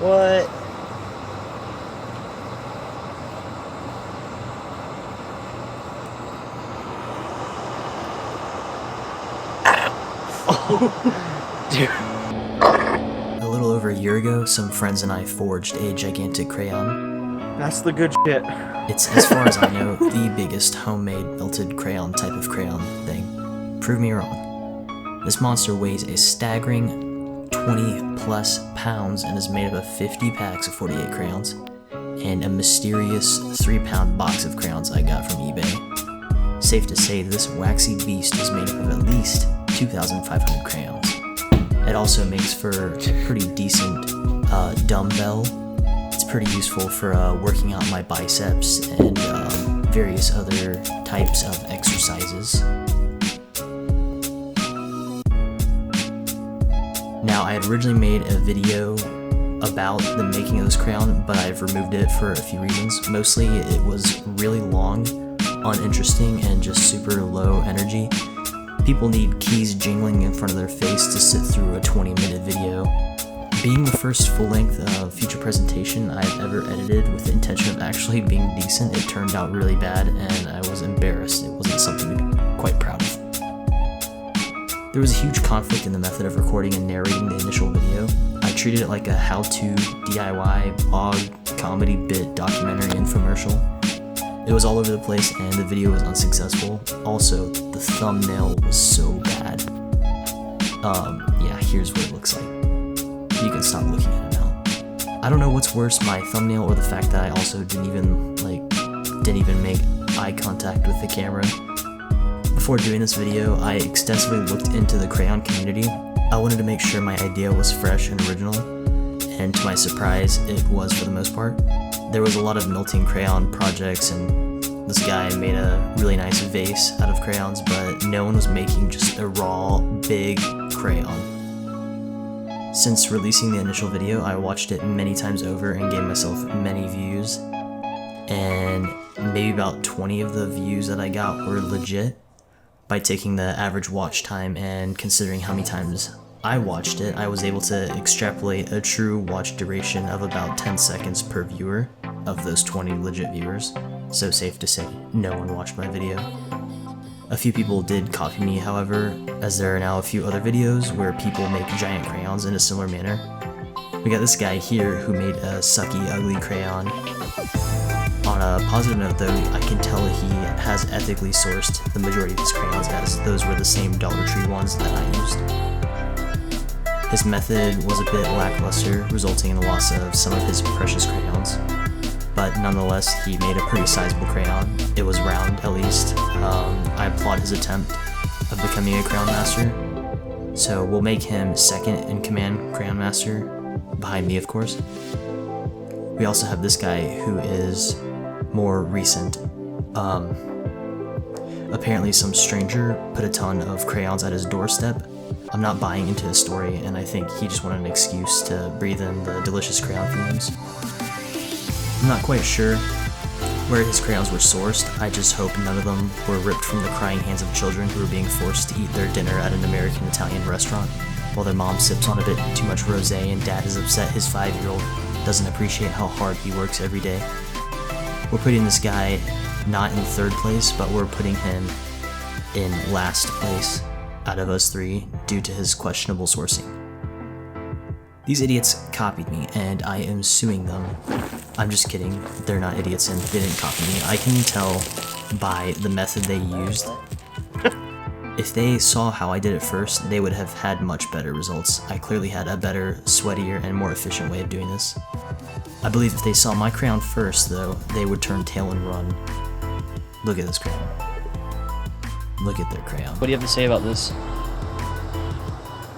What? Dude. A little over a year ago, some friends and I forged a gigantic crayon. That's the good shit. It's, as far as I know, the biggest homemade melted crayon type of crayon thing. Prove me wrong. This monster weighs a staggering 20 plus pounds and is made up of 50 packs of 48 crayons and a mysterious 3-pound box of crayons I got from eBay. Safe to say this waxy beast is made up of at least 2,500 crayons. It also makes for a pretty decent dumbbell. It's pretty useful for working out my biceps and various other types of exercises. Now, I had originally made a video about the making of this crayon, but I've removed it for a few reasons. Mostly, it was really long, uninteresting, and just super low energy. People need keys jingling in front of their face to sit through a 20-minute video. Being the first full-length feature presentation I've ever edited with the intention of actually being decent, it turned out really bad, and I was embarrassed. It wasn't something to be quite proud of. There was a huge conflict in the method of recording and narrating the initial video. I treated it like a how-to, DIY, blog, comedy bit, documentary, infomercial. It was all over the place and the video was unsuccessful. Also, the thumbnail was so bad. Yeah, here's what it looks like. You can stop looking at it now. I don't know what's worse, my thumbnail or the fact that I also didn't even make eye contact with the camera. Before doing this video, I extensively looked into the crayon community. I wanted to make sure my idea was fresh and original, and to my surprise, it was for the most part. There was a lot of melting crayon projects, and this guy made a really nice vase out of crayons, but no one was making just a raw, big crayon. Since releasing the initial video, I watched it many times over and gave myself many views, and maybe about 20 of the views that I got were legit. By taking the average watch time and considering how many times I watched it, I was able to extrapolate a true watch duration of about 10 seconds per viewer of those 20 legit viewers, so safe to say no one watched my video. A few people did copy me, however, as there are now a few other videos where people make giant crayons in a similar manner. We got this guy here who made a sucky, ugly crayon. On a positive note though, I can tell he has ethically sourced the majority of his crayons, as those were the same Dollar Tree ones that I used. His method was a bit lackluster, resulting in the loss of some of his precious crayons. But nonetheless, he made a pretty sizable crayon. It was round, at least. I applaud his attempt of becoming a crayon master. So we'll make him second in command crayon master, behind me of course. We also have this guy who is more recent. Apparently some stranger put a ton of crayons at his doorstep. I'm not buying into his story, and I think he just wanted an excuse to breathe in the delicious crayon fumes. I'm not quite sure where his crayons were sourced. I just hope none of them were ripped from the crying hands of children who were being forced to eat their dinner at an American-Italian restaurant, while their mom sips on a bit too much rosé and dad is upset his 5-year-old doesn't appreciate how hard he works every day. We're putting this guy not in third place, but we're putting him in last place out of us three due to his questionable sourcing. These idiots copied me, and I am suing them. I'm just kidding, they're not idiots and they didn't copy me. I can tell by the method they used. If they saw how I did it first, they would have had much better results. I clearly had a better, sweatier, and more efficient way of doing this. I believe if they saw my crayon first, though, they would turn tail and run. Look at this crayon. Look at their crayon. What do you have to say about this?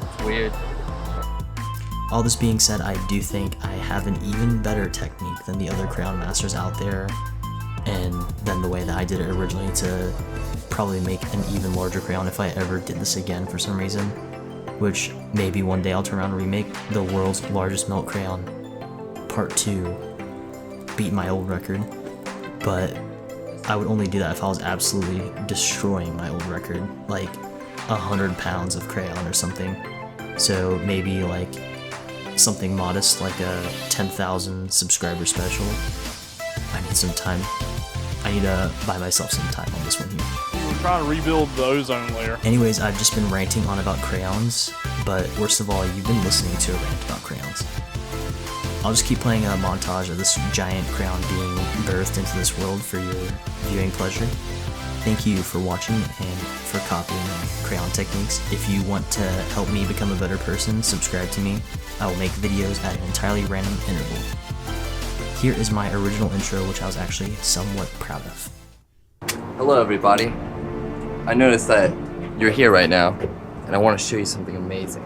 It's weird. All this being said, I do think I have an even better technique than the other crayon masters out there, and than the way that I did it originally to probably make an even larger crayon if I ever did this again for some reason, which maybe one day I'll turn around and remake the world's largest melt crayon, part 2, beat my old record, but I would only do that if I was absolutely destroying my old record, like 100 pounds of crayon or something. So maybe like something modest like a 10,000 subscriber special. I need some time. I need to buy myself some time on this one here. We're trying to rebuild the ozone layer. Anyways, I've just been ranting on about crayons, but worst of all, you've been listening to a rant about crayons. I'll just keep playing a montage of this giant crayon being birthed into this world for your viewing pleasure. Thank you for watching and for copying my crayon techniques. If you want to help me become a better person, subscribe to me. I will make videos at an entirely random interval. Here is my original intro, which I was actually somewhat proud of. Hello everybody. I noticed that you're here right now, and I want to show you something amazing.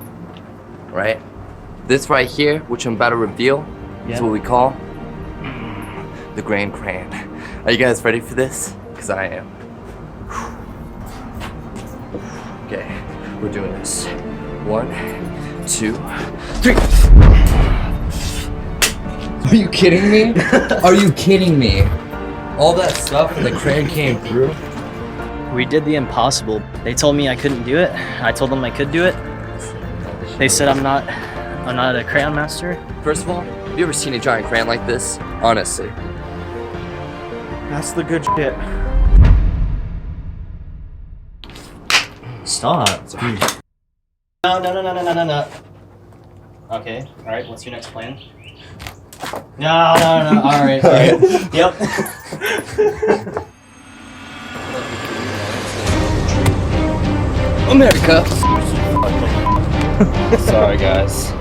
Right? This right here, which I'm about to reveal, is what we call the Grand Crayon. Are you guys ready for this? Because I am. Okay, we're doing this. 1, 2, 3. Are you kidding me? Are you kidding me? All that stuff and the crayon came through? We did the impossible. They told me I couldn't do it. I told them I could do it. They said I'm not a crayon master. First of all, have you ever seen a giant crayon like this? Honestly. That's the good shit. Stop. No. Okay, alright, what's your next plan? No, alright. Yep. America! Sorry, guys.